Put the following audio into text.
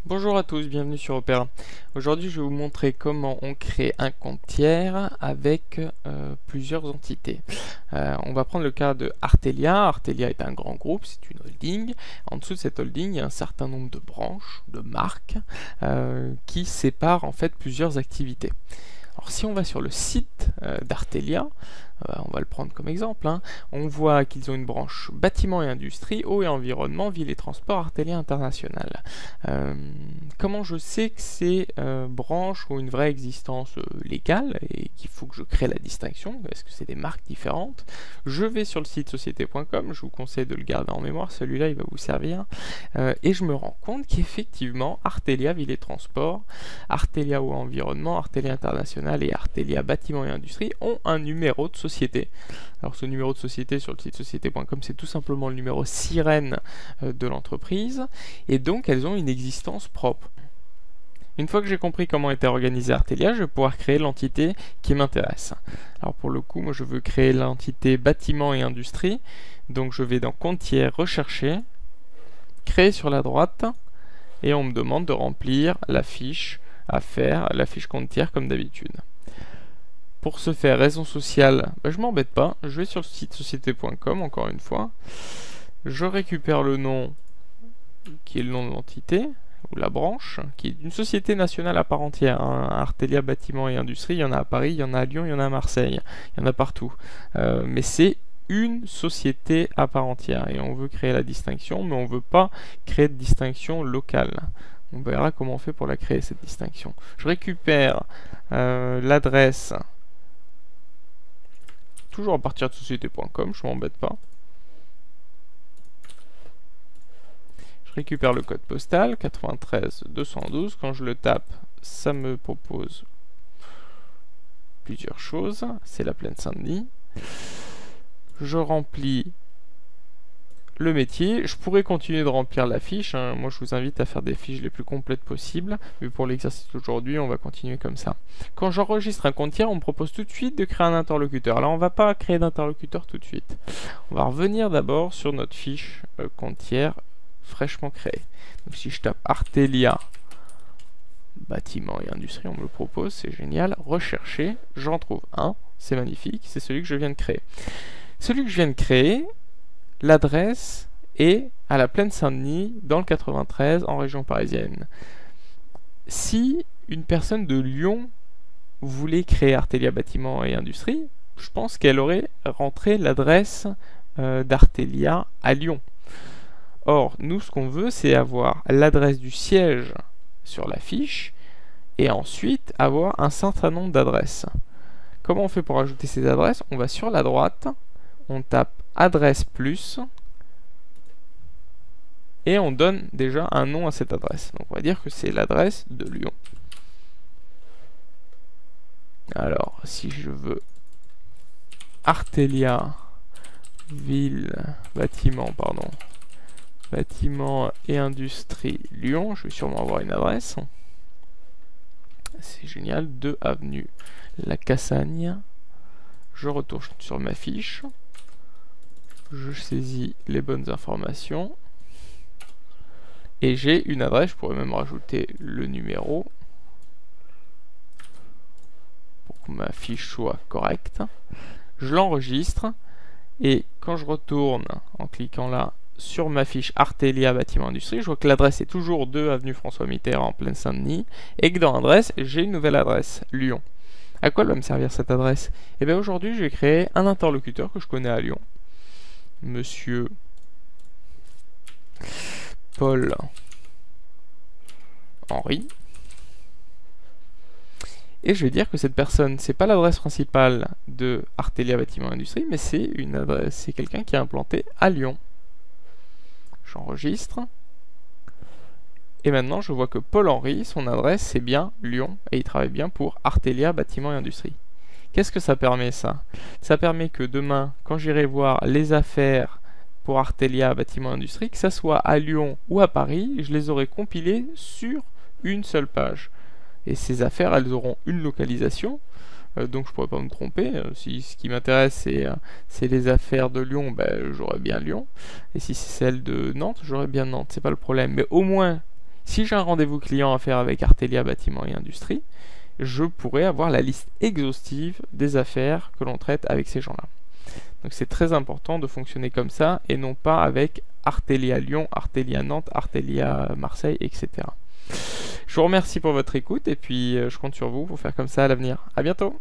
Bonjour à tous, bienvenue sur Opera. Aujourd'hui, je vais vous montrer comment on crée un compte tiers avec plusieurs entités. On va prendre le cas de Artelia. Artelia est un grand groupe, c'est une holding. En dessous de cette holding, il y a un certain nombre de branches, de marques, qui séparent en fait plusieurs activités. Alors si on va sur le site d'Artelia, on va le prendre comme exemple, on voit qu'ils ont une branche bâtiment et industrie, eau et environnement, ville et transport, Artelia International. Comment je sais que ces branches ont une vraie existence légale et qu'il faut que je crée la distinction? Est-ce que c'est des marques différentes? Je vais sur le site société.com, je vous conseille de le garder en mémoire, celui-là il va vous servir, et je me rends compte qu'effectivement Artelia ville et transport, Artelia eau et environnement, Artelia International et Artelia bâtiment et industrie ont un numéro de société. Alors ce numéro de société sur le site société.com, c'est tout simplement le numéro sirène de l'entreprise, et donc elles ont une existence propre. Une fois que j'ai compris comment était organisé Artelia, je vais pouvoir créer l'entité qui m'intéresse. Alors pour le coup, moi je veux créer l'entité bâtiment et industrie, donc je vais dans compte tiers, rechercher, créer sur la droite, et on me demande de remplir la fiche à faire, la fiche compte tiers comme d'habitude. Pour ce faire, raison sociale, je m'embête pas, je vais sur le site société.com encore une fois, je récupère le nom qui est le nom de l'entité, ou la branche, qui est une société nationale à part entière, Artelia bâtiment et industrie, il y en a à Paris, il y en a à Lyon, il y en a à Marseille, il y en a partout, mais c'est une société à part entière, et on veut créer la distinction, mais on ne veut pas créer de distinction locale. On verra comment on fait pour la créer, cette distinction. Je récupère l'adresse, toujours à partir de société.com, je m'embête pas. Je récupère le code postal, 93 212. Quand je le tape, ça me propose plusieurs choses. C'est la Plaine Saint-Denis. Je remplis le métier. Je pourrais continuer de remplir la fiche. Moi, je vous invite à faire des fiches les plus complètes possibles. Mais pour l'exercice d'aujourd'hui, on va continuer comme ça. Quand j'enregistre un compte tiers, on me propose tout de suite de créer un interlocuteur. Alors, on ne va pas créer d'interlocuteur tout de suite. On va revenir d'abord sur notre fiche compte tiers fraîchement créée. Donc, si je tape Artelia bâtiment et industrie, on me le propose, c'est génial. Rechercher, j'en trouve un. C'est magnifique. C'est celui que je viens de créer. Celui que je viens de créer, l'adresse est à la Plaine Saint-Denis, dans le 93, en région parisienne. Si une personne de Lyon voulait créer Artelia bâtiment et industrie, je pense qu'elle aurait rentré l'adresse d'Artelia à Lyon. Or, nous, ce qu'on veut, c'est avoir l'adresse du siège sur la fiche et ensuite avoir un certain nombre d'adresses. Comment on fait pour ajouter ces adresses? On va sur la droite, on tape adresse plus et on donne déjà un nom à cette adresse. Donc on va dire que c'est l'adresse de Lyon. Alors si je veux Artelia ville bâtiment et industrie Lyon, je vais sûrement avoir une adresse. C'est génial, 2 avenue La Cassagne. Je retourne sur ma fiche. Je saisis les bonnes informations et j'ai une adresse. Je pourrais même rajouter le numéro pour que ma fiche soit correcte. Je l'enregistre et quand je retourne en cliquant là sur ma fiche Artelia bâtiment industrie, je vois que l'adresse est toujours 2 avenue François Mitterrand en Plaine Saint-Denis et que dans adresse j'ai une nouvelle adresse, Lyon. À quoi elle va me servir cette adresse? Et bien aujourd'hui je vais créer un interlocuteur que je connais à Lyon. Monsieur Paul Henry. Et je vais dire que cette personne, c'est pas l'adresse principale de Artelia bâtiment industrie, mais c'est une adresse, c'est quelqu'un qui est implanté à Lyon. J'enregistre. Et maintenant, je vois que Paul Henry, son adresse, c'est bien Lyon, et il travaille bien pour Artelia bâtiment et industrie. Qu'est-ce que ça permet, ça? Ça permet que demain, quand j'irai voir les affaires pour Artelia bâtiment industrie, que ça soit à Lyon ou à Paris, je les aurai compilées sur une seule page. Et ces affaires, elles auront une localisation, donc je pourrais pas me tromper. Si ce qui m'intéresse c'est les affaires de Lyon, j'aurai bien Lyon. Et si c'est celle de Nantes, j'aurai bien Nantes, c'est pas le problème. Mais au moins, Si j'ai un rendez-vous client à faire avec Artelia Bâtiment et Industrie, je pourrais avoir la liste exhaustive des affaires que l'on traite avec ces gens-là. Donc c'est très important de fonctionner comme ça et non pas avec Artelia Lyon, Artelia Nantes, Artelia Marseille, etc. Je vous remercie pour votre écoute et puis je compte sur vous pour faire comme ça à l'avenir. À bientôt!